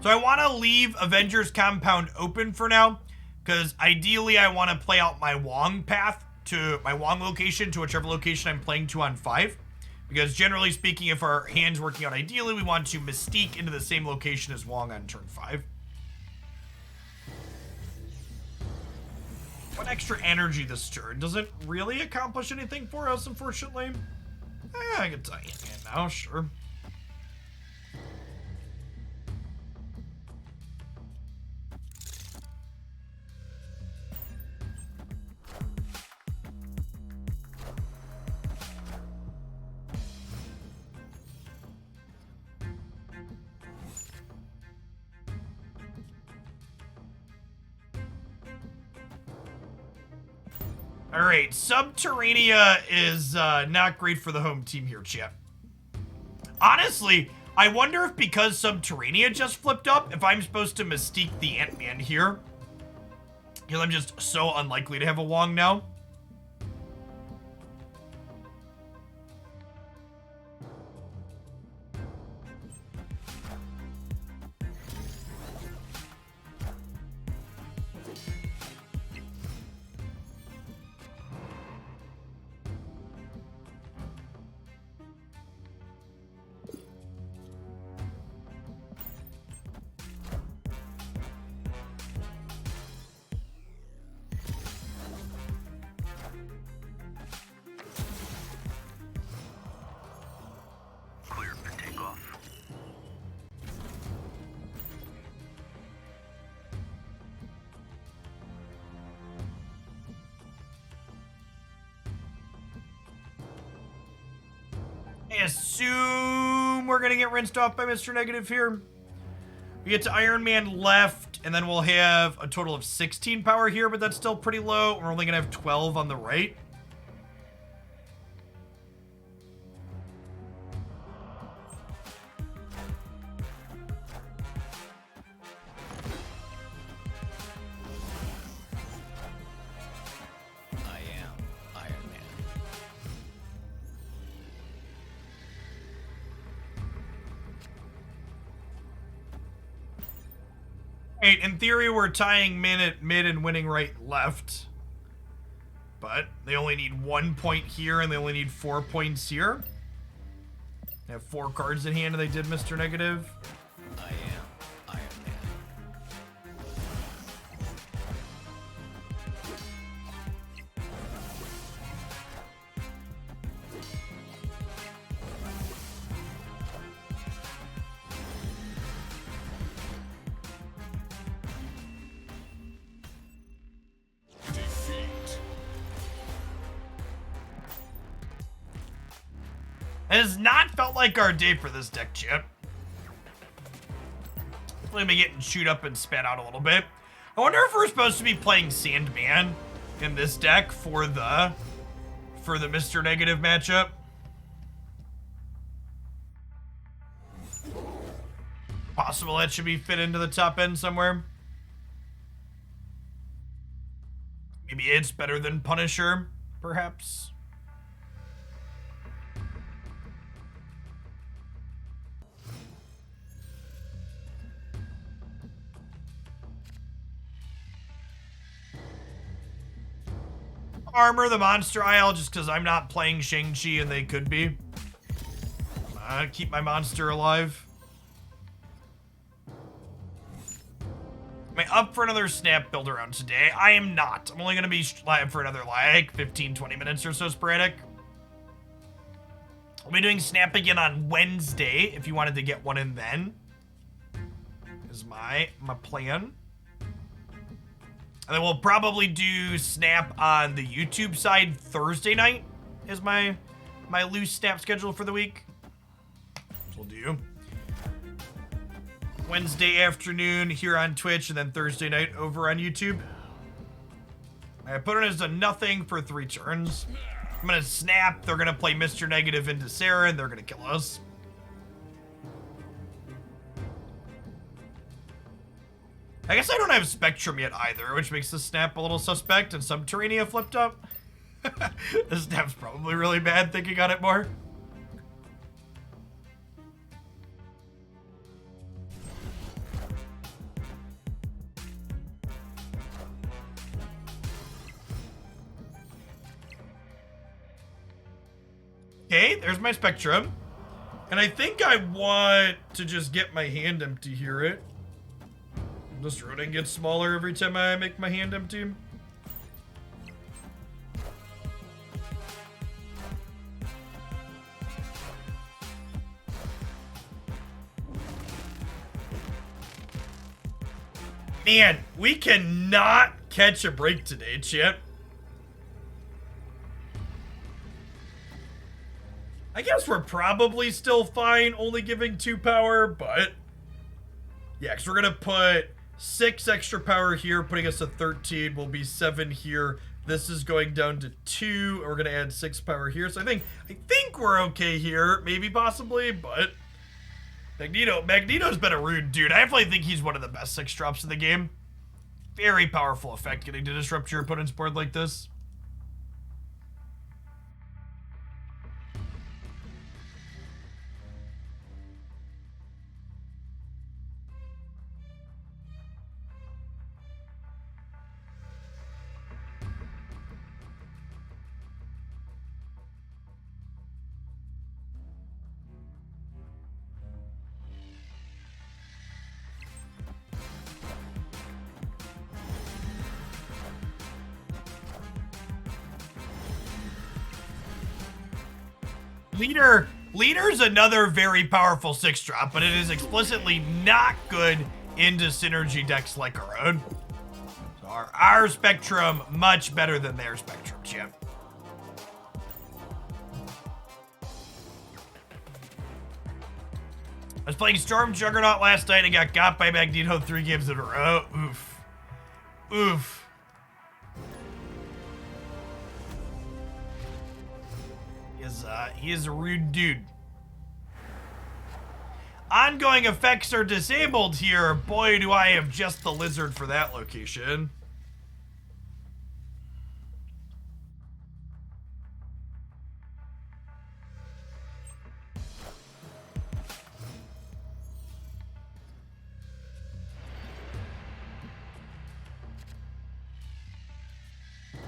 Speaker 1: So I want to leave Avengers Compound open for now, because ideally I want to play out my Wong path to my Wong location to whichever location I'm playing to on 5. Because generally speaking, if our hand's working out ideally, we want to Mystique into the same location as Wong on turn 5. One extra energy this turn doesn't really accomplish anything for us, unfortunately. I can tell you now, sure. All right, Subterranea is not great for the home team here, chat. Honestly, I wonder if because Subterranea just flipped up, if I'm supposed to Mystique the Ant-Man here. Because I'm just so unlikely to have a Wong now. I assume we're gonna get rinsed off by Mr. Negative here. We get to Iron Man left, and then we'll have a total of 16 power here, but that's still pretty low. We're only gonna have 12 on the right. In theory, we're tying mid and winning right left. But they only need 1 point here, and they only need 4 points here. They have 4 cards in hand, and they did Mr. Negative.
Speaker 2: I am Iron Man. Defeat.
Speaker 1: It has not felt like our day for this deck, Chip. Definitely been getting chewed up and spat out a little bit. I wonder if we're supposed to be playing Sandman in this deck for the Mr. Negative matchup. Possible that should be fit into the top end somewhere. Maybe it's better than Punisher, perhaps. Armor the monster aisle just because I'm not playing Shang-Chi and they could be. Keep my monster alive. Am I up for another snap build around today? I am not. I'm only going to be live for another like 15-20 minutes or so sporadic. We'll be doing Snap again on Wednesday if you wanted to get one in then. Is my plan. And then we'll probably do Snap on the YouTube side Thursday night is my loose Snap schedule for the week. So we'll do Wednesday afternoon here on Twitch and then Thursday night over on YouTube. My opponent has done nothing for 3 turns. I'm gonna Snap, they're gonna play Mr. Negative into Sarah, and they're gonna kill us. I guess I don't have Spectrum yet either, which makes the Snap a little suspect, and Subterranea flipped up. The Snap's probably really bad thinking on it more. Okay, there's my Spectrum. And I think I want to just get my hand empty here. This rodent gets smaller every time I make my hand empty. Man, we cannot catch a break today, chat. I guess we're probably still fine only giving 2 power, but yeah, because we're going to put 6 extra power here, putting us at 13. We'll be 7 here. This is going down to 2, and we're going to add 6 power here. So I think we're okay here, maybe possibly, but Magneto's been a rude dude. I definitely think he's one of the best 6 drops in the game. Very powerful effect getting to disrupt your opponent's board like this. Leader's another very powerful 6 drop, but it is explicitly not good into synergy decks like our own. So our Spectrum much better than their Spectrum, champ. I was playing Storm Juggernaut last night and got by Magneto 3 games in a row. Oof. Oof. He is a rude dude. Ongoing effects are disabled here. Boy, do I have just the lizard for that location.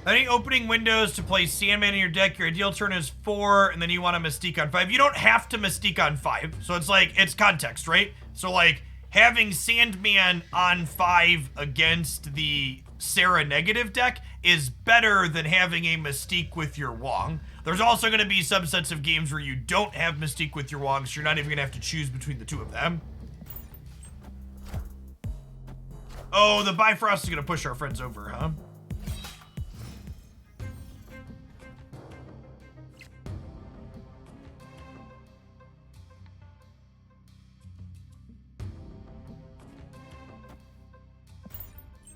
Speaker 1: Any opening windows to play Sandman in your deck, your ideal turn is 4, and then you want to Mystique on 5. You don't have to Mystique on 5, so it's like, it's context, right? So like, having Sandman on 5 against the Sarah negative deck is better than having a Mystique with your Wong. There's also going to be subsets of games where you don't have Mystique with your Wong, so you're not even going to have to choose between the 2 of them. Oh, the Bifrost is going to push our friends over, huh?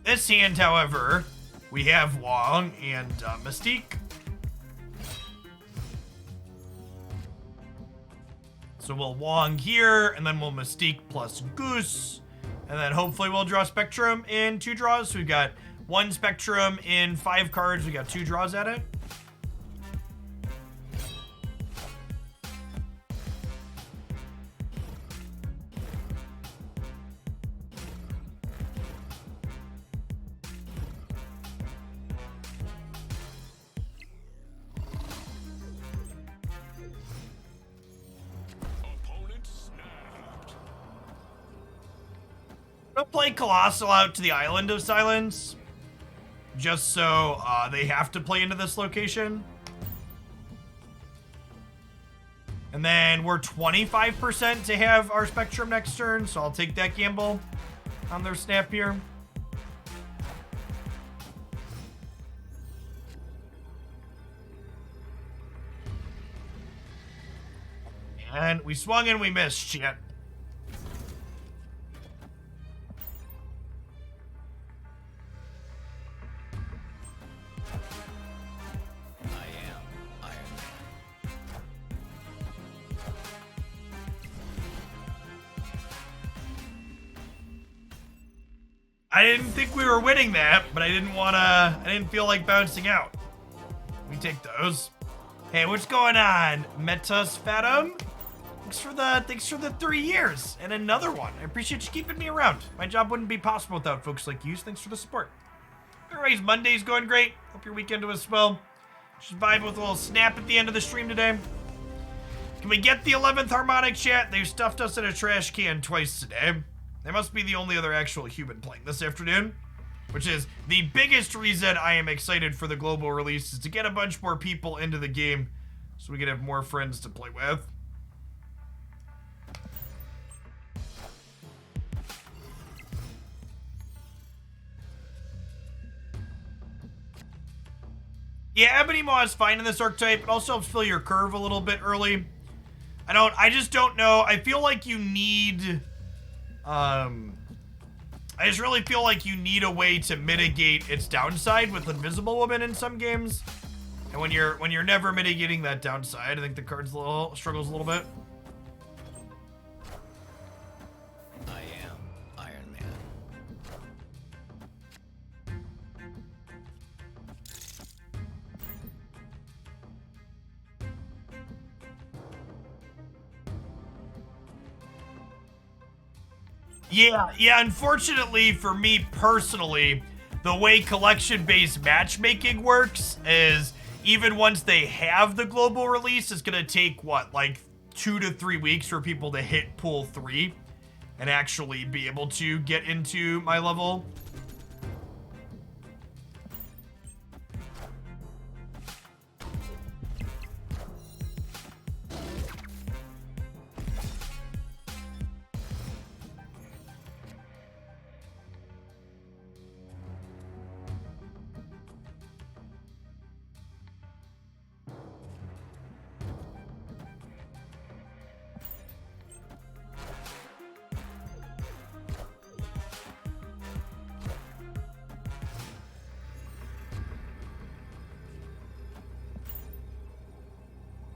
Speaker 1: This hand, however, we have Wong and Mystique. So we'll Wong here, and then we'll Mystique plus Goose. And then hopefully we'll draw Spectrum in 2 draws. So we've got 1 Spectrum in 5 cards. We got 2 draws at it. I'm gonna play Colossal out to the Island of Silence, just so they have to play into this location. And then we're 25% to have our Spectrum next turn, so I'll take that gamble on their snap here. And we swung and we missed, shit. I didn't think we were winning that, but I didn't feel like bouncing out. We take those. Hey, what's going on? Metas Fathom? Thanks for the 3 years and another one. I appreciate you keeping me around. My job wouldn't be possible without folks like you. Thanks for the support. Anyways, Monday's going great. Hope your weekend was well. Just vibe with a little snap at the end of the stream today. Can we get the 11th harmonic, chat? They've stuffed us in a trash can twice today. They must be the only other actual human playing this afternoon, which is the biggest reason I am excited for the global release, is to get a bunch more people into the game so we can have more friends to play with. Yeah, Ebony Maw is fine in this archetype. It also helps fill your curve a little bit early. I just don't know. I feel like you need... I just really feel like you need a way to mitigate its downside with Invisible Woman in some games. And when you're never mitigating that downside, I think the card's struggles a little bit.
Speaker 2: I am Iron Man.
Speaker 1: Yeah, unfortunately for me personally, the way collection-based matchmaking works is even once they have the global release, it's gonna take, what, like 2 to 3 weeks for people to hit pool 3 and actually be able to get into my level.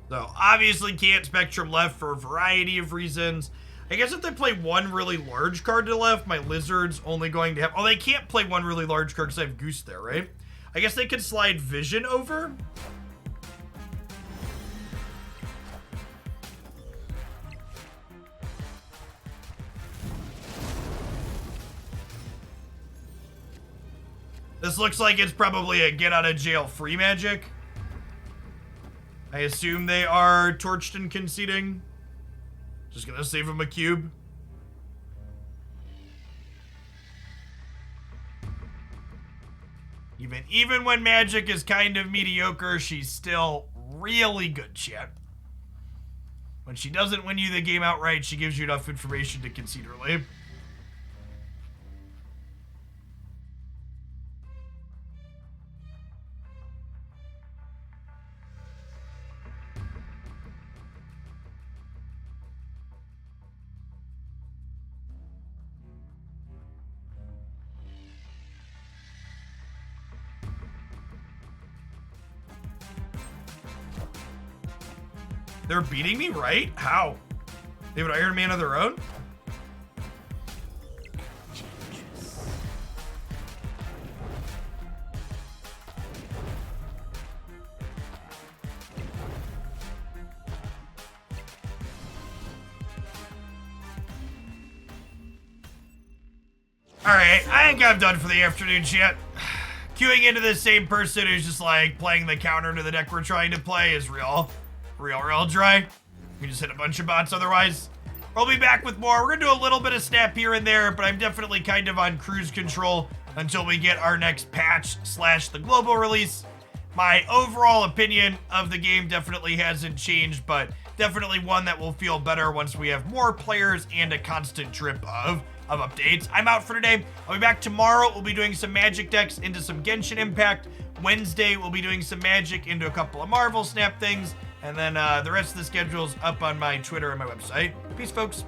Speaker 1: So, obviously can't Spectrum left for a variety of reasons. I guess if they play one really large card to the left, my Lizard's only going to have... Oh, they can't play one really large card because I have Goose there, right? I guess they could slide Vision over. This looks like it's probably a get-out-of-jail-free magic. I assume they are torched and conceding. Just gonna save him a cube. Even when magic is kind of mediocre, she's still really good, chat. When she doesn't win you the game outright, she gives you enough information to concede early. They're beating me, right? How? They have an Iron Man of their own? Alright, I think I'm done for the afternoon, chat. Queuing into the same person who's just like playing the counter to the deck we're trying to play is real dry. We just hit a bunch of bots otherwise. We'll be back with more. We're gonna do a little bit of snap here and there, but I'm definitely kind of on cruise control until we get our next patch / the global release. My overall opinion of the game definitely hasn't changed, but definitely one that will feel better once we have more players and a constant drip of updates. I'm out for today. I'll be back tomorrow. We'll be doing some Magic decks into some Genshin Impact. Wednesday, we'll be doing some Magic into a couple of Marvel Snap things. And then the rest of the schedule's up on my Twitter and my website. Peace, folks.